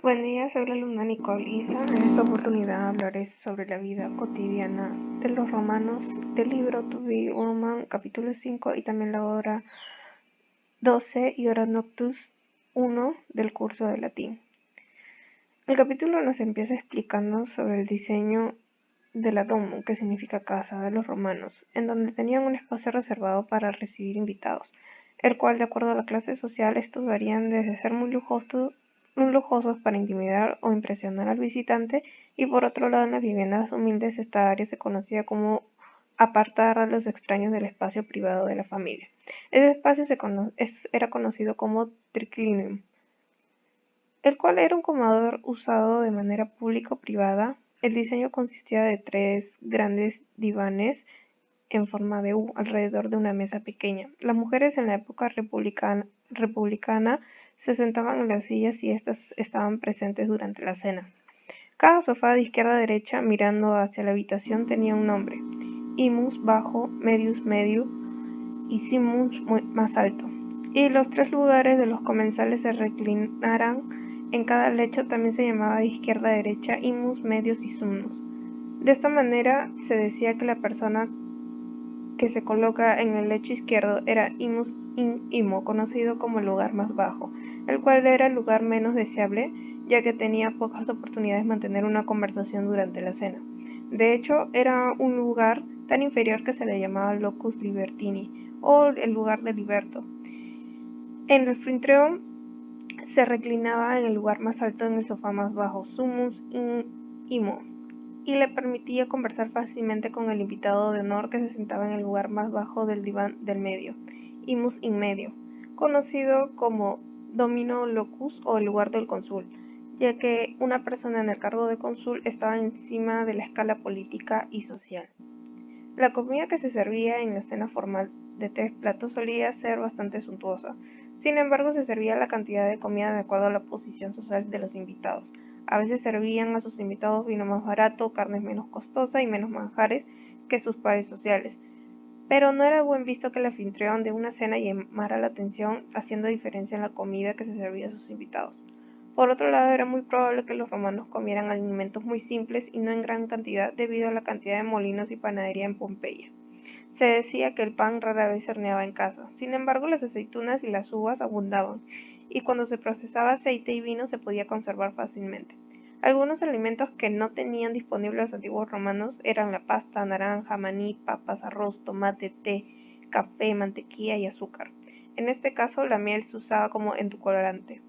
Buen día, soy la alumna Nicole Isa. En esta oportunidad hablaré sobre la vida cotidiana de los romanos del libro To Be Roman, capítulo 5, y también la hora 12 y hora Noctus 1 del curso de latín. El capítulo nos empieza explicando sobre el diseño de la domo, que significa casa, de los romanos, en donde tenían un espacio reservado para recibir invitados, el cual, de acuerdo a la clase social, estos varían desde ser muy lujosos para intimidar o impresionar al visitante, y por otro lado, en las viviendas humildes esta área se conocía como apartar a los extraños del espacio privado de la familia. Ese espacio era conocido como triclinium, el cual era un comedor usado de manera pública o privada. El diseño consistía de 3 grandes divanes en forma de U alrededor de una mesa pequeña. Las mujeres en la época republicana se sentaban en las sillas y estas estaban presentes durante la cena. Cada sofá de izquierda a derecha mirando hacia la habitación tenía un nombre: Imus bajo, Medius medio y Simus más alto. Y los 3 lugares de los comensales se reclinaran en cada lecho también se llamaba de izquierda a derecha Imus, Medius y Sumnus. De esta manera se decía que la persona que se coloca en el lecho izquierdo era Imus in Imo, conocido como el lugar más bajo, el cual era el lugar menos deseable, ya que tenía pocas oportunidades de mantener una conversación durante la cena. De hecho, era un lugar tan inferior que se le llamaba locus libertini, o el lugar de liberto. En el anfitrión se reclinaba en el lugar más alto en el sofá más bajo, Sumus in Imo, y le permitía conversar fácilmente con el invitado de honor que se sentaba en el lugar más bajo del diván del medio, Imus in medio, conocido como Domino Locus o el lugar del cónsul, ya que una persona en el cargo de cónsul estaba encima de la escala política y social. La comida que se servía en la cena formal de 3 platos solía ser bastante suntuosa. Sin embargo, se servía la cantidad de comida de acuerdo a la posición social de los invitados. A veces servían a sus invitados vino más barato, carne menos costosa y menos manjares que sus pares sociales. Pero no era buen visto que el anfitrión de una cena llamara la atención haciendo diferencia en la comida que se servía a sus invitados. Por otro lado, era muy probable que los romanos comieran alimentos muy simples y no en gran cantidad debido a la cantidad de molinos y panadería en Pompeya. Se decía que el pan rara vez se horneaba en casa. Sin embargo, las aceitunas y las uvas abundaban, y cuando se procesaba aceite y vino se podía conservar fácilmente. Algunos alimentos que no tenían disponibles los antiguos romanos eran la pasta, naranja, maní, papas, arroz, tomate, té, café, mantequilla y azúcar. En este caso, la miel se usaba como edulcorante.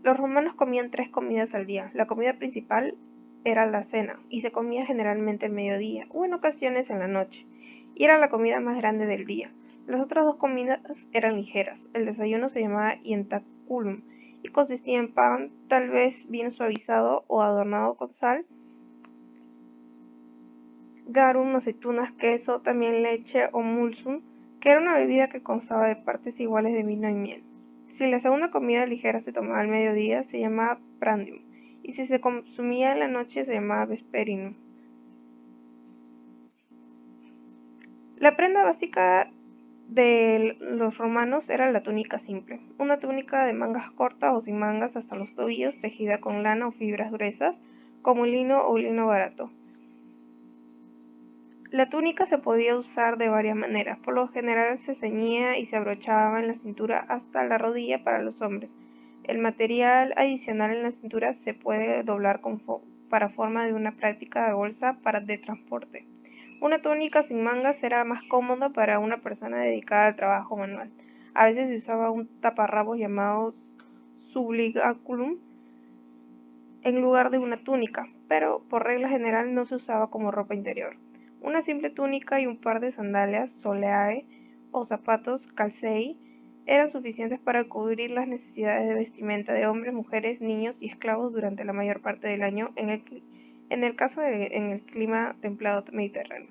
Los romanos comían 3 comidas al día. La comida principal era la cena, y se comía generalmente al mediodía, o en ocasiones en la noche, y era la comida más grande del día. Las otras 2 comidas eran ligeras. El desayuno se llamaba ientaculum, y consistía en pan, tal vez bien suavizado o adornado con sal, garum, aceitunas, queso, también leche o mulsum, que era una bebida que constaba de partes iguales de vino y miel. Si la segunda comida ligera se tomaba al mediodía, se llamaba prandium, y si se consumía en la noche, se llamaba vesperinum. La prenda básica de los romanos era la túnica simple, una túnica de mangas cortas o sin mangas hasta los tobillos, tejida con lana o fibras gruesas, como lino o lino barato. La túnica se podía usar de varias maneras. Por lo general se ceñía y se abrochaba en la cintura hasta la rodilla para los hombres. El material adicional en la cintura se puede doblar para forma de una práctica bolsa de transporte. Una túnica sin mangas era más cómoda para una persona dedicada al trabajo manual. A veces se usaba un taparrabos llamado subligaculum en lugar de una túnica, pero por regla general no se usaba como ropa interior. Una simple túnica y un par de sandalias soleae o zapatos calcei eran suficientes para cubrir las necesidades de vestimenta de hombres, mujeres, niños y esclavos durante la mayor parte del año en el caso en el clima templado mediterráneo.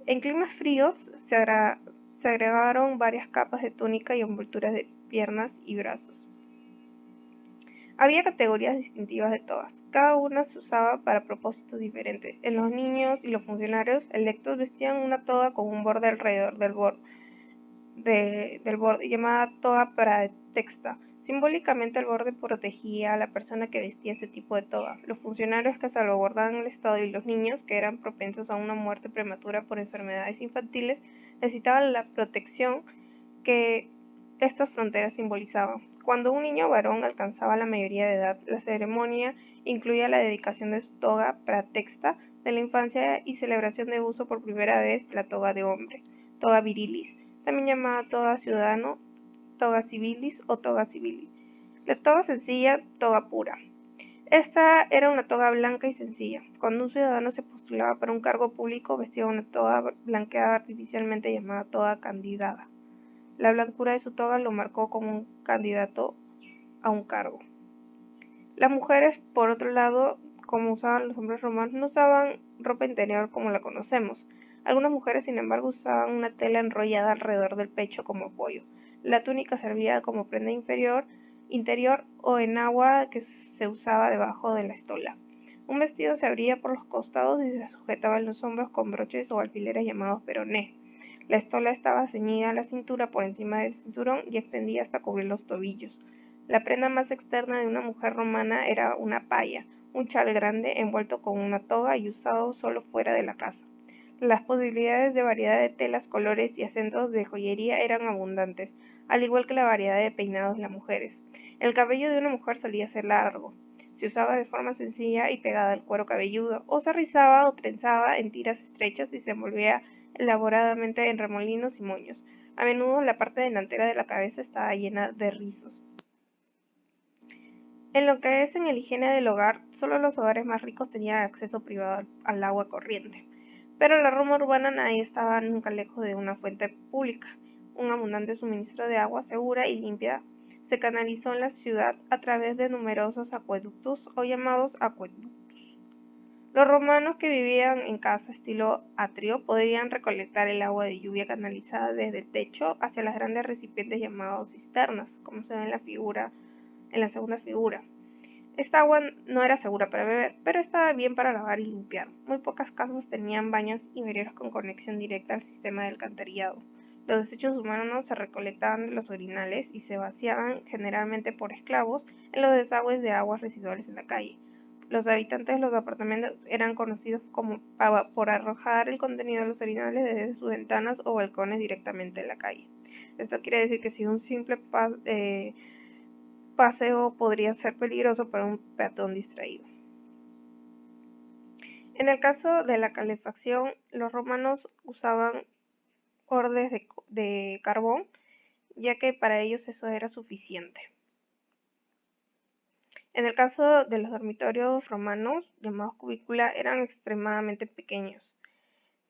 En climas fríos se agregaron varias capas de túnica y envolturas de piernas y brazos. Había categorías distintivas de todas, cada una se usaba para propósitos diferentes. En los niños y los funcionarios electos vestían una toga con un borde alrededor del borde, llamada toga praetexta, Simbólicamente, el borde protegía a la persona que vestía este tipo de toga. Los funcionarios que salvaguardaban el Estado y los niños, que eran propensos a una muerte prematura por enfermedades infantiles, necesitaban la protección que estas fronteras simbolizaban. Cuando un niño varón alcanzaba la mayoría de edad, la ceremonia incluía la dedicación de su toga pratexta de la infancia y celebración de uso por primera vez la toga de hombre, toga virilis, también llamada toga ciudadano, toga civilis o toga civili. La toga sencilla, toga pura. Esta era una toga blanca y sencilla. Cuando un ciudadano se postulaba para un cargo público, vestía una toga blanqueada artificialmente llamada toga candidada. La blancura de su toga lo marcó como un candidato a un cargo. Las mujeres, por otro lado, como usaban los hombres romanos, no usaban ropa interior como la conocemos. Algunas mujeres, sin embargo, usaban una tela enrollada alrededor del pecho como apoyo. La túnica servía como prenda interior o en agua que se usaba debajo de la estola. Un vestido se abría por los costados y se sujetaba en los hombros con broches o alfileres llamados peroné. La estola estaba ceñida a la cintura por encima del cinturón y extendía hasta cubrir los tobillos. La prenda más externa de una mujer romana era una paya, un chal grande envuelto con una toga y usado solo fuera de la casa. Las posibilidades de variedad de telas, colores y acentos de joyería eran abundantes, al igual que la variedad de peinados de las mujeres. El cabello de una mujer solía ser largo, se usaba de forma sencilla y pegada al cuero cabelludo, o se rizaba o trenzaba en tiras estrechas y se envolvía elaboradamente en remolinos y moños. A menudo la parte delantera de la cabeza estaba llena de rizos. En lo que es en el higiene del hogar, solo los hogares más ricos tenían acceso privado al agua corriente. Pero en la Roma urbana nadie estaba nunca lejos de una fuente pública. Un abundante suministro de agua segura y limpia se canalizó en la ciudad a través de numerosos acueductos o llamados acueductos. Los romanos que vivían en casa estilo atrio podían recolectar el agua de lluvia canalizada desde el techo hacia las grandes recipientes llamados cisternas, como se ve en la segunda figura. Esta agua no era segura para beber, pero estaba bien para lavar y limpiar. Muy pocas casas tenían baños interiores con conexión directa al sistema de alcantarillado. Los desechos humanos se recolectaban de los orinales y se vaciaban, generalmente por esclavos, en los desagües de aguas residuales en la calle. Los habitantes de los apartamentos eran conocidos por arrojar el contenido de los orinales desde sus ventanas o balcones directamente en la calle. Esto quiere decir que si un simple paseo podría ser peligroso para un peatón distraído. En el caso de la calefacción, los romanos usaban hordes de carbón, ya que para ellos eso era suficiente. En el caso de los dormitorios romanos, llamados cubícula, eran extremadamente pequeños.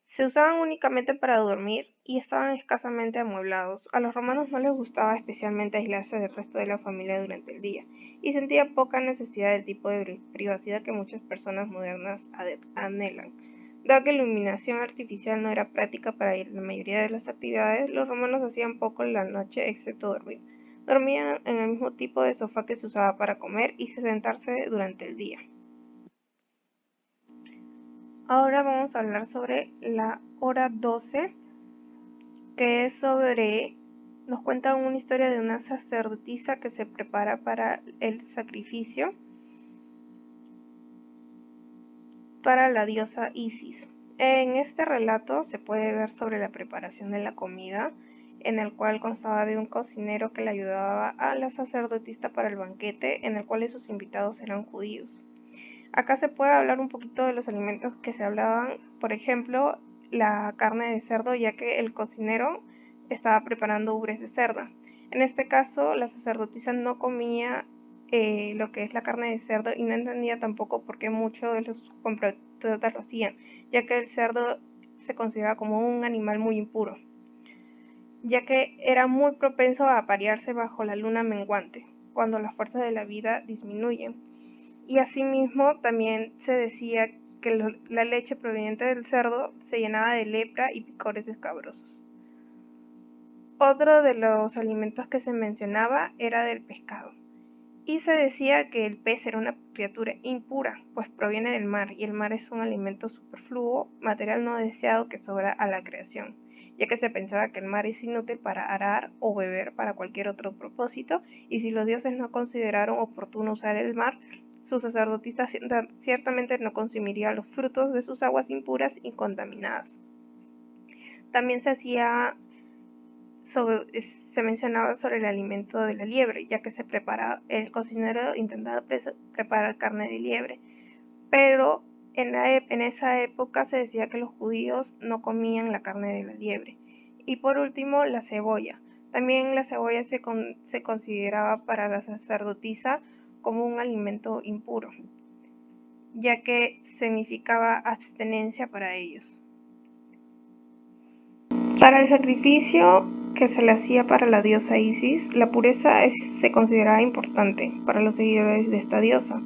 Se usaban únicamente para dormir y estaban escasamente amueblados. A los romanos no les gustaba especialmente aislarse del resto de la familia durante el día y sentían poca necesidad del tipo de privacidad que muchas personas modernas anhelan. Dado que la iluminación artificial no era práctica para la mayoría de las actividades, los romanos hacían poco en la noche excepto dormir. Dormían en el mismo tipo de sofá que se usaba para comer y sentarse durante el día. Ahora vamos a hablar sobre la hora 12, que es nos cuenta una historia de una sacerdotisa que se prepara para el sacrificio para la diosa Isis. En este relato se puede ver sobre la preparación de la comida, en el cual constaba de un cocinero que le ayudaba a la sacerdotisa para el banquete, en el cual sus invitados eran judíos. Acá se puede hablar un poquito de los alimentos que se hablaban, por ejemplo, la carne de cerdo, ya que el cocinero estaba preparando ubres de cerda. En este caso, la sacerdotisa no comía lo que es la carne de cerdo y no entendía tampoco por qué muchos de los compatriotas lo hacían, ya que el cerdo se consideraba como un animal muy impuro, ya que era muy propenso a aparearse bajo la luna menguante, cuando las fuerzas de la vida disminuyen. Y asimismo también se decía que la leche proveniente del cerdo se llenaba de lepra y picores escabrosos. Otro de los alimentos que se mencionaba era del pescado. Y se decía que el pez era una criatura impura, pues proviene del mar, y el mar es un alimento superfluo, material no deseado que sobra a la creación, ya que se pensaba que el mar es inútil para arar o beber para cualquier otro propósito, y si los dioses no consideraron oportuno usar el mar, sus sacerdotisas ciertamente no consumirían los frutos de sus aguas impuras y contaminadas. También se mencionaba sobre el alimento de la liebre, ya que el cocinero intentaba preparar carne de liebre, pero en esa época se decía que los judíos no comían la carne de la liebre. Y por último, la cebolla. También la cebolla se consideraba para la sacerdotisa como un alimento impuro, ya que significaba abstenencia para ellos. Para el sacrificio que se le hacía para la diosa Isis, la pureza se consideraba importante para los seguidores de esta diosa.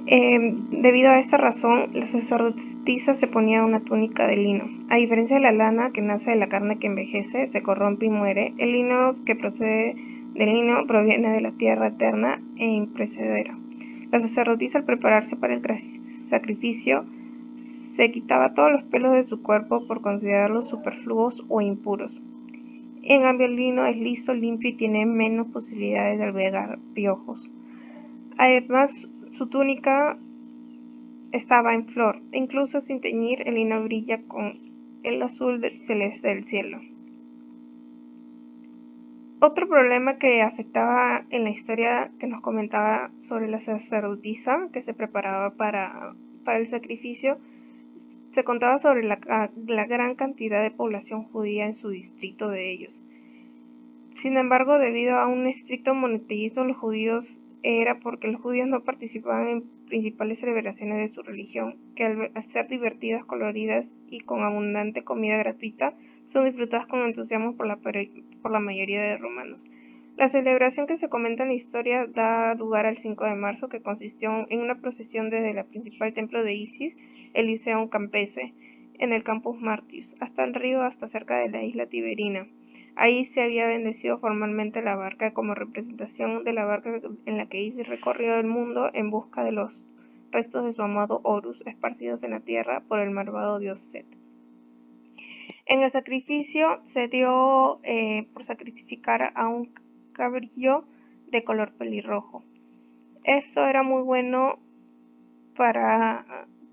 Debido a esta razón, la sacerdotisa se ponía una túnica de lino. A diferencia de la lana, que nace de la carne que envejece, se corrompe y muere, el lino que procede del lino proviene de la tierra eterna e imperecedera. La sacerdotisa, al prepararse para el sacrificio, se quitaba todos los pelos de su cuerpo por considerarlos superfluos o impuros. En cambio, el lino es liso, limpio y tiene menos posibilidades de albergar piojos. Además, su túnica estaba en flor, e incluso sin teñir, el lino brilla con el azul celeste del cielo. Otro problema que afectaba en la historia que nos comentaba sobre la sacerdotisa que se preparaba para el sacrificio, se contaba sobre la gran cantidad de población judía en su distrito de ellos. Sin embargo, debido a un estricto monoteísmo, era porque los judíos no participaban en principales celebraciones de su religión, que al ser divertidas, coloridas y con abundante comida gratuita, son disfrutadas con entusiasmo por la mayoría de romanos. La celebración que se comenta en la historia da lugar al 5 de marzo, que consistió en una procesión desde el principal templo de Isis, el Liceum Campese, en el Campus Martius, hasta el río, hasta cerca de la isla Tiberina. Ahí se había bendecido formalmente la barca como representación de la barca en la que Isis recorrió el mundo en busca de los restos de su amado Horus esparcidos en la tierra por el malvado dios Set. En el sacrificio se dio por sacrificar a un cabrillo de color pelirrojo. Esto era muy bueno para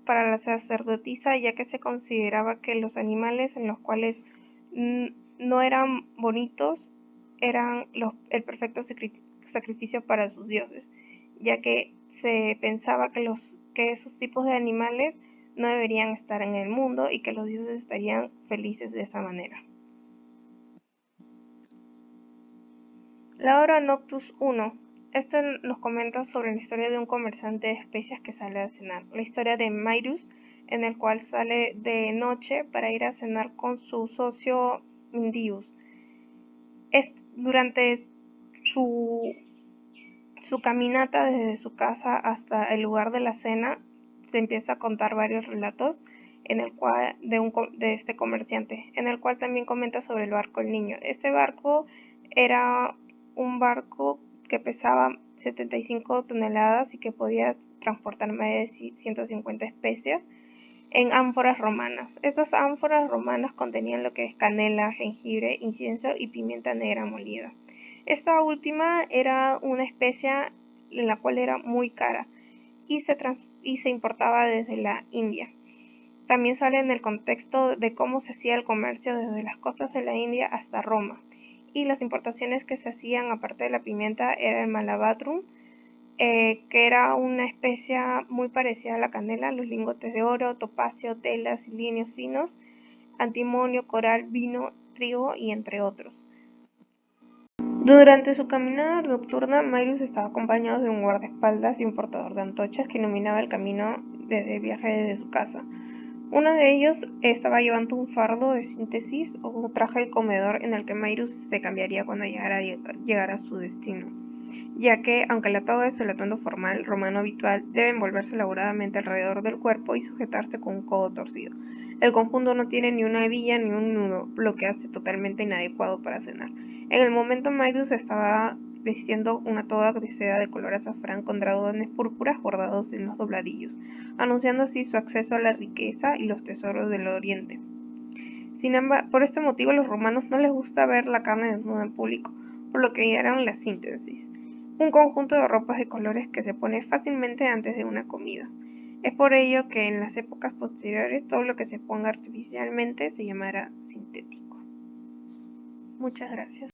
la sacerdotisa, ya que se consideraba que los animales en los cuales no eran bonitos eran el perfecto sacrificio para sus dioses, ya que se pensaba que esos tipos de animales no deberían estar en el mundo y que los dioses estarían felices de esa manera. La obra Noctus 1. Esto nos comenta sobre la historia de un comerciante de especias que sale a cenar. La historia de Mairus, en el cual sale de noche para ir a cenar con su socio Indius. Durante su caminata desde su casa hasta el lugar de la cena, se empieza a contar varios relatos de este comerciante, en el cual también comenta sobre el barco El Niño. Este barco era un barco que pesaba 75 toneladas y que podía transportar más de 150 especias en ánforas romanas. Estas ánforas romanas contenían lo que es canela, jengibre, incienso y pimienta negra molida. Esta última era una especia en la cual era muy cara y se importaba desde la India. También sale en el contexto de cómo se hacía el comercio desde las costas de la India hasta Roma, y las importaciones que se hacían aparte de la pimienta era el malabatrum, que era una especia muy parecida a la canela, los lingotes de oro, topacio, telas, linios finos, antimonio, coral, vino, trigo y entre otros. Durante su caminada nocturna, Mairus estaba acompañado de un guardaespaldas y un portador de antorchas que iluminaba el camino desde el viaje desde su casa. Uno de ellos estaba llevando un fardo de síntesis o un traje de comedor en el que Mairus se cambiaría cuando llegara a su destino, ya que, aunque la toga es el atuendo formal romano habitual, debe envolverse elaboradamente alrededor del cuerpo y sujetarse con un codo torcido. El conjunto no tiene ni una hebilla ni un nudo, lo que hace totalmente inadecuado para cenar. En el momento, Mairus estaba vistiendo una toga de seda de color azafrán con dragones púrpuras bordados en los dobladillos, anunciando así su acceso a la riqueza y los tesoros del oriente. Por este motivo a los romanos no les gusta ver la carne desnuda en público, por lo que idearon la síntesis, un conjunto de ropas de colores que se pone fácilmente antes de una comida. Es por ello que en las épocas posteriores todo lo que se ponga artificialmente se llamará sintético. Muchas gracias.